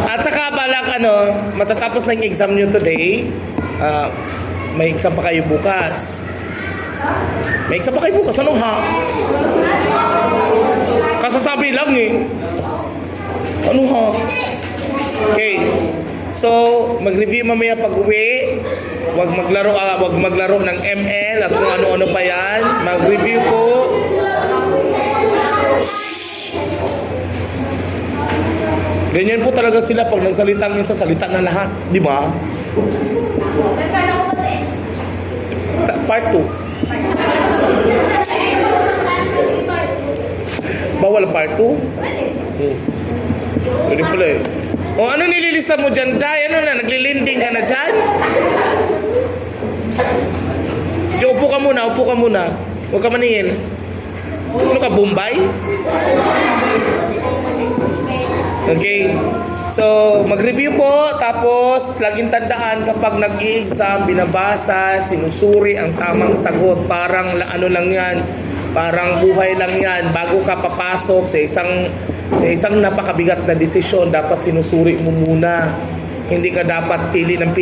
At saka balak matatapos na yung exam nyo today. May exam pa kayo bukas. May exam pa kayo bukas. Ano ha? Kasasabi lang eh. Ano ha? Okay. So, mag-review mamaya pag-uwi. Wag maglaro ng ML at kung ano-ano pa yan. Mag-review po. Ganyan po talaga sila pag nagsalita ang isa, salita na lahat. Di ba? Part 2. Bawal ang part 2? Pwede pala eh. O ano nililista mo dyan, Day? Ano na, naglilinding ka na dyan? Diyo, upo ka muna. Huwag ka maningin. Ano ka, Bombay? Okay. So, mag-review po. Tapos, laging tandaan kapag nag-i-exam, binabasa, sinusuri ang tamang sagot. Parang ano lang yan. Parang buhay lang yan. Bago ka papasok sa isang napakabigat na desisyon, dapat sinusuri mo muna. Hindi ka dapat pili ng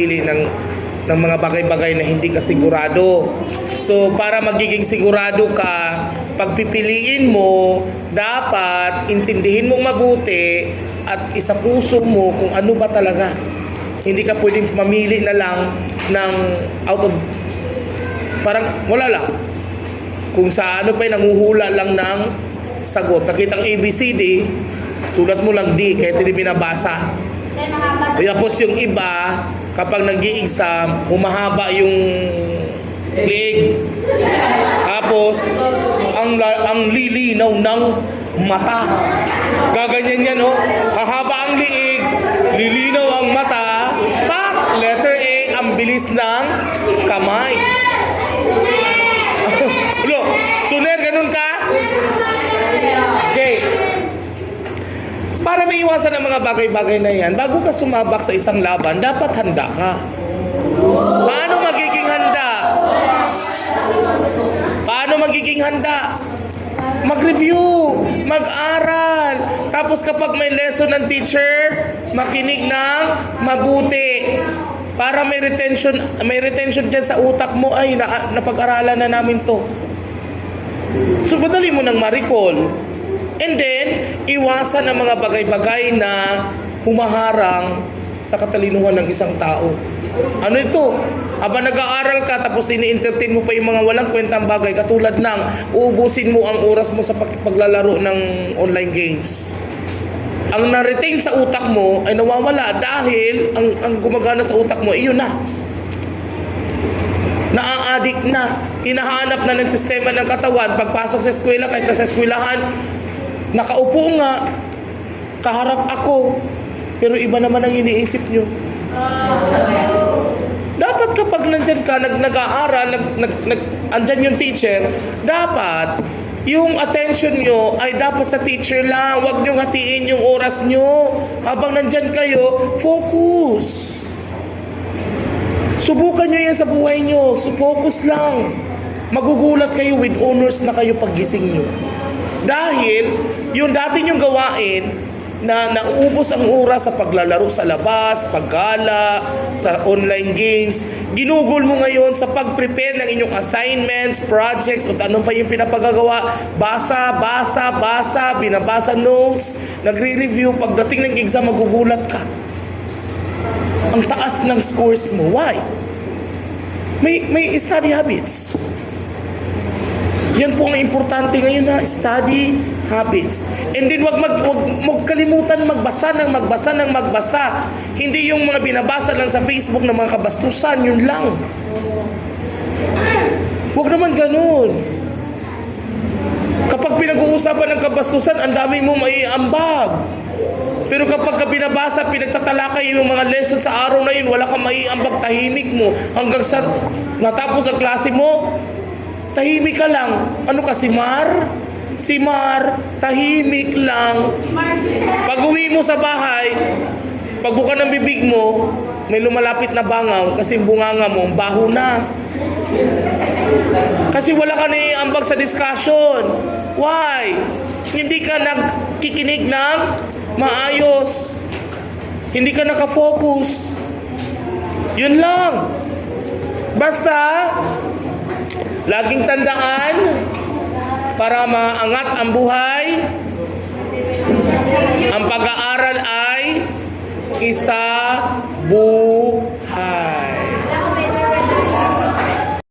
mga bagay-bagay na hindi ka sigurado. So, para magiging sigurado ka, pagpipiliin mo, dapat intindihin mong mabuti at isapuso mo kung ano ba talaga. Hindi ka pwedeng mamili na lang ng out of, parang wala lang. Kung sa ano pa'y nanguhula lang ng sagot. Nakitang ABCD, sulat mo lang D, kahit hindi binabasa. Tapos yung iba, kapag nag-i-exam, humahaba yung liig. Tapos, ang lilinaw ng mata. Gaganyan yan, oh. Hahaba ang liig, lilinaw ang mata. Pak! Letter A, ang bilis ng kamay. Hello, Suner, ganun ka? Okay. Para maiwasan ang mga bagay-bagay na yan, bago ka sumabak sa isang laban, dapat handa ka. Paano magiging handa? Paano magiging handa? Mag-review, mag-aral. Tapos kapag may lesson ng teacher, makinig ng mabuti. Para may retention dyan sa utak mo, ay napag-aralan na namin to. So, madali mo nang ma-recall. And then, iwasan ang mga bagay-bagay na humaharang sa katalinuhan ng isang tao. Ano ito? Habang nag-aaral ka, tapos ini-entertain mo pa yung mga walang kwentang bagay, katulad ng uubusin mo ang oras mo sa paglalaro ng online games. Ang na-retain sa utak mo ay nawawala dahil ang gumagana sa utak mo, iyon na. Naa-addict na. Hinahanap na ng sistema ng katawan. Pagpasok sa eskwela, kahit nasa eskwelahan, nakaupo nga, kaharap ako, pero iba naman ang iniisip nyo. Dapat kapag nandyan ka, nag-aaral, andyan yung teacher, dapat yung attention nyo ay dapat sa teacher lang. Huwag nyo hatiin yung oras nyo. Habang nandyan kayo, focus. Subukan nyo yan sa buhay nyo. Focus lang. Magugulat kayo with honors na kayo paggising nyo. Dahil, yung dati nyong gawain, na nauubos ang oras sa paglalaro sa labas, paggala, sa online games, ginugol mo ngayon sa pag-prepare ng inyong assignments, projects, o anong pa yung pinapagagawa. Basa, binabasa notes, nagre-review. Pagdating ng exam, magugulat ka. Ang taas ng scores mo. Why? May study habits. Yan po ang importante ngayon na study habits. And then wag kalimutan magbasa. Hindi yung mga binabasa lang sa Facebook ng mga kabastusan, yun lang. Wag naman ganun. Kapag pinag-uusapan ng kabastusan, ang dami mo maiambag. Pero kapag ka binabasa, pinagtatalakay yung mga lesson sa araw na yun, wala kang maiambag, tahimik mo. Hanggang sa natapos ang klase mo, tahimik ka lang. Ano ka, si Mar? Si Mar, tahimik lang. Pag uwi mo sa bahay, pagbuka ng bibig mo, may lumalapit na bangaw kasi bunganga mo, baho na. Kasi wala ka naiambag sa discussion. Why? Hindi ka nagkikinig ng maayos. Hindi ka nakafocus. Yun lang. Basta, laging tandaan, para maangat ang buhay, ang pag-aaral ay isa buhay.